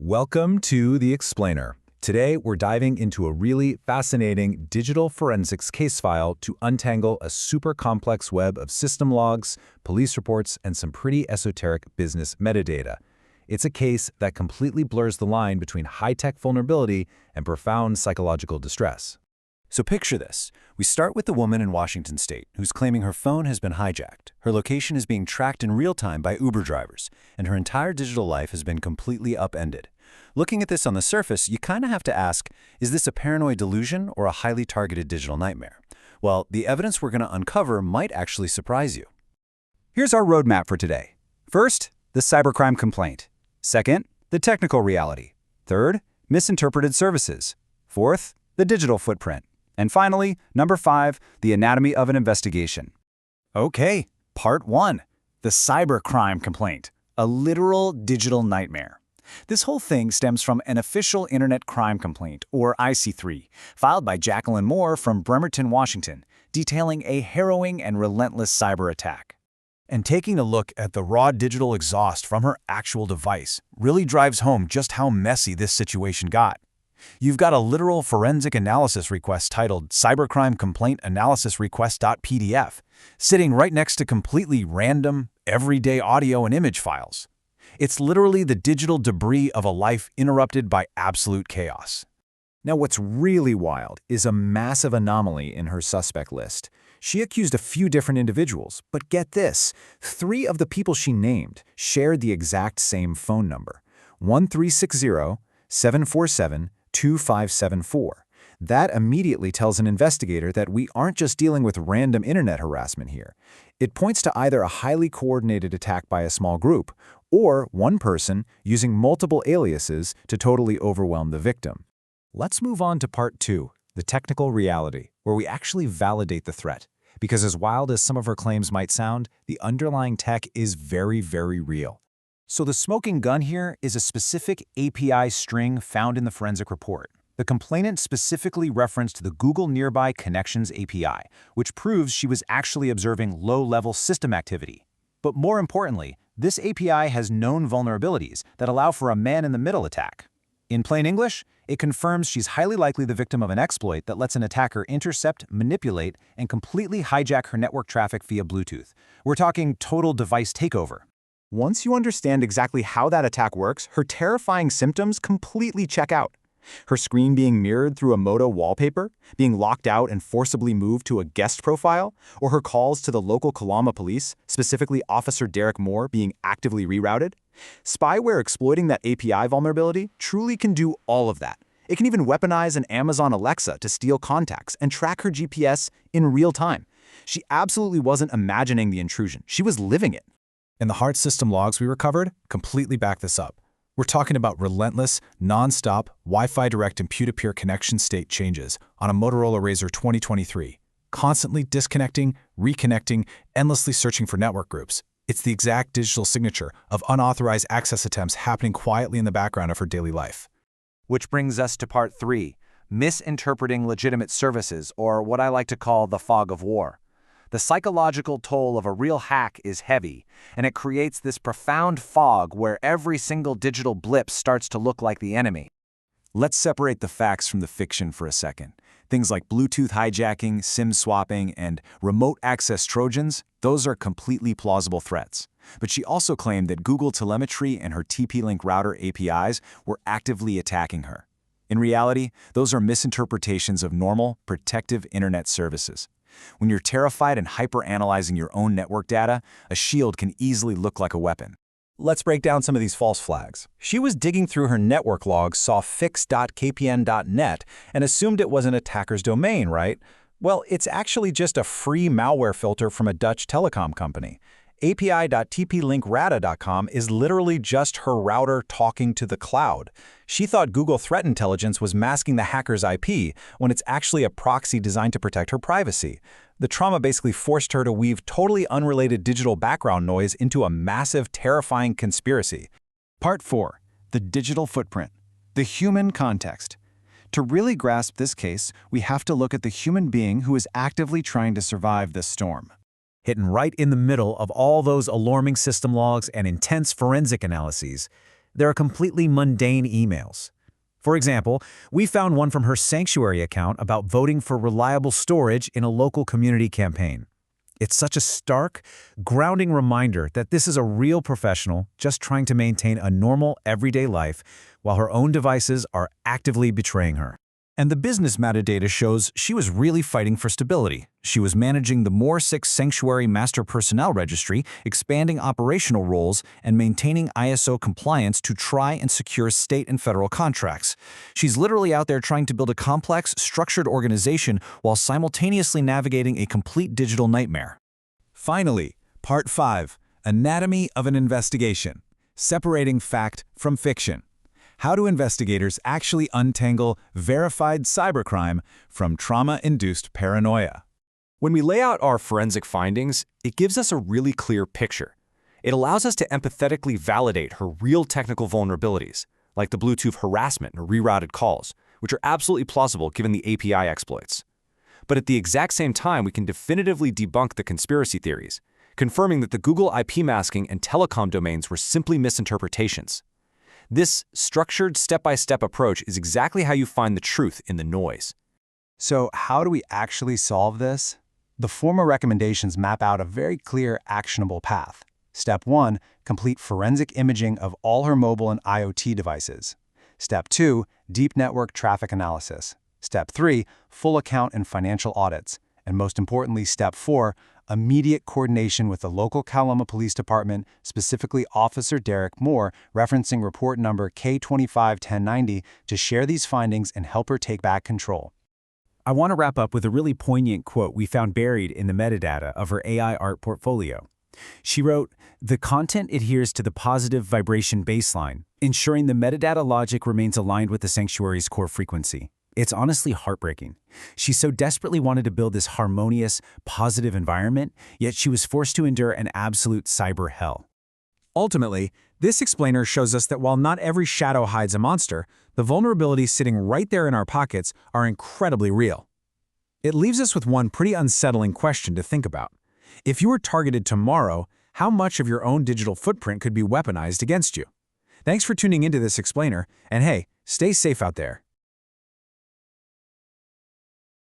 Welcome to The Explainer. Today, we're diving into a really fascinating digital forensics case file to untangle a super complex web of system logs, police reports, and some pretty esoteric business metadata. It's a case that completely blurs the line between high-tech vulnerability and profound psychological distress. So picture this. We start with the woman in Washington state who's claiming her phone has been hijacked. Her location is being tracked in real time by Uber drivers, and her entire digital life has been completely upended. Looking at this on the surface, you kind of have to ask, is this a paranoid delusion or a highly targeted digital nightmare? Well, the evidence we're going to uncover might actually surprise you. Here's our roadmap for today. First, the cybercrime complaint. Second, the technical reality. Third, misinterpreted services. Fourth, the digital footprint. And finally, number 5, the anatomy of an investigation. Okay, part 1, the cybercrime complaint, a literal digital nightmare. This whole thing stems from an official Internet Crime Complaint, or IC3, filed by Jacqueline Moore from Bremerton, Washington, detailing a harrowing and relentless cyber attack. And taking a look at the raw digital exhaust from her actual device really drives home just how messy this situation got. You've got a literal forensic analysis request titled Cybercrime Complaint Analysis Request.pdf sitting right next to completely random, everyday audio and image files. It's literally the digital debris of a life interrupted by absolute chaos. Now, what's really wild is a massive anomaly in her suspect list. She accused a few different individuals, but get this, 3 of the people she named shared the exact same phone number, 1360-747-2574. That immediately tells an investigator that we aren't just dealing with random internet harassment here. It points to either a highly coordinated attack by a small group or one person using multiple aliases to totally overwhelm the victim. Let's move on to part 2, the technical reality, where we actually validate the threat. Because as wild as some of her claims might sound, the underlying tech is very, very real. So the smoking gun here is a specific API string found in the forensic report. The complainant specifically referenced the Google Nearby Connections API, which proves she was actually observing low-level system activity. But more importantly, this API has known vulnerabilities that allow for a man-in-the-middle attack. In plain English, it confirms she's highly likely the victim of an exploit that lets an attacker intercept, manipulate, and completely hijack her network traffic via Bluetooth. We're talking total device takeover. Once you understand exactly how that attack works, her terrifying symptoms completely check out. Her screen being mirrored through a Moto wallpaper, being locked out and forcibly moved to a guest profile, or her calls to the local Kalama police, specifically Officer Derek Moore, being actively rerouted. Spyware exploiting that API vulnerability truly can do all of that. It can even weaponize an Amazon Alexa to steal contacts and track her GPS in real time. She absolutely wasn't imagining the intrusion. She was living it. And the hard system logs we recovered completely back this up. We're talking about relentless, non-stop, Wi-Fi direct and peer-to-peer connection state changes on a Motorola Razr 2023, constantly disconnecting, reconnecting, endlessly searching for network groups. It's the exact digital signature of unauthorized access attempts happening quietly in the background of her daily life. Which brings us to part 3, misinterpreting legitimate services, or what I like to call the fog of war. The psychological toll of a real hack is heavy, and it creates this profound fog where every single digital blip starts to look like the enemy. Let's separate the facts from the fiction for a second. Things like Bluetooth hijacking, SIM swapping, and remote access Trojans, those are completely plausible threats. But she also claimed that Google telemetry and her TP-Link router APIs were actively attacking her. In reality, those are misinterpretations of normal, protective internet services. When you're terrified and hyper-analyzing your own network data, a shield can easily look like a weapon. Let's break down some of these false flags. She was digging through her network logs, saw fix.kpn.net, and assumed it was an attacker's domain, right? Well, it's actually just a free malware filter from a Dutch telecom company. API.tplinkrata.com is literally just her router talking to the cloud. She thought Google Threat Intelligence was masking the hacker's IP when it's actually a proxy designed to protect her privacy. The trauma basically forced her to weave totally unrelated digital background noise into a massive, terrifying conspiracy. Part 4, the digital footprint, the human context. To really grasp this case, we have to look at the human being who is actively trying to survive this storm. Hidden right in the middle of all those alarming system logs and intense forensic analyses, there are completely mundane emails. For example, we found one from her Sanctuary account about voting for reliable storage in a local community campaign. It's such a stark, grounding reminder that this is a real professional just trying to maintain a normal, everyday life while her own devices are actively betraying her. And the business metadata shows she was really fighting for stability. She was managing the Moore 6 Sanctuary Master Personnel Registry, expanding operational roles, and maintaining ISO compliance to try and secure state and federal contracts. She's literally out there trying to build a complex, structured organization while simultaneously navigating a complete digital nightmare. Finally, Part 5, Anatomy of an Investigation, Separating Fact from Fiction. How do investigators actually untangle verified cybercrime from trauma-induced paranoia? When we lay out our forensic findings, it gives us a really clear picture. It allows us to empathetically validate her real technical vulnerabilities, like the Bluetooth harassment or rerouted calls, which are absolutely plausible given the API exploits. But at the exact same time, we can definitively debunk the conspiracy theories, confirming that the Google IP masking and telecom domains were simply misinterpretations. This structured step-by-step approach is exactly how you find the truth in the noise. So how do we actually solve this? The former recommendations map out a very clear, actionable path. Step 1, complete forensic imaging of all her mobile and IoT devices. Step 2, deep network traffic analysis. Step 3, full account and financial audits. And most importantly, Step 4, immediate coordination with the local Kalama Police Department, specifically Officer Derek Moore, referencing report number K251090 to share these findings and help her take back control. I want to wrap up with a really poignant quote we found buried in the metadata of her AI art portfolio. She wrote, "The content adheres to the positive vibration baseline, ensuring the metadata logic remains aligned with the sanctuary's core frequency." It's honestly heartbreaking. She so desperately wanted to build this harmonious, positive environment, yet she was forced to endure an absolute cyber hell. Ultimately, this explainer shows us that while not every shadow hides a monster, the vulnerabilities sitting right there in our pockets are incredibly real. It leaves us with one pretty unsettling question to think about. If you were targeted tomorrow, how much of your own digital footprint could be weaponized against you? Thanks for tuning into this explainer, and hey, stay safe out there.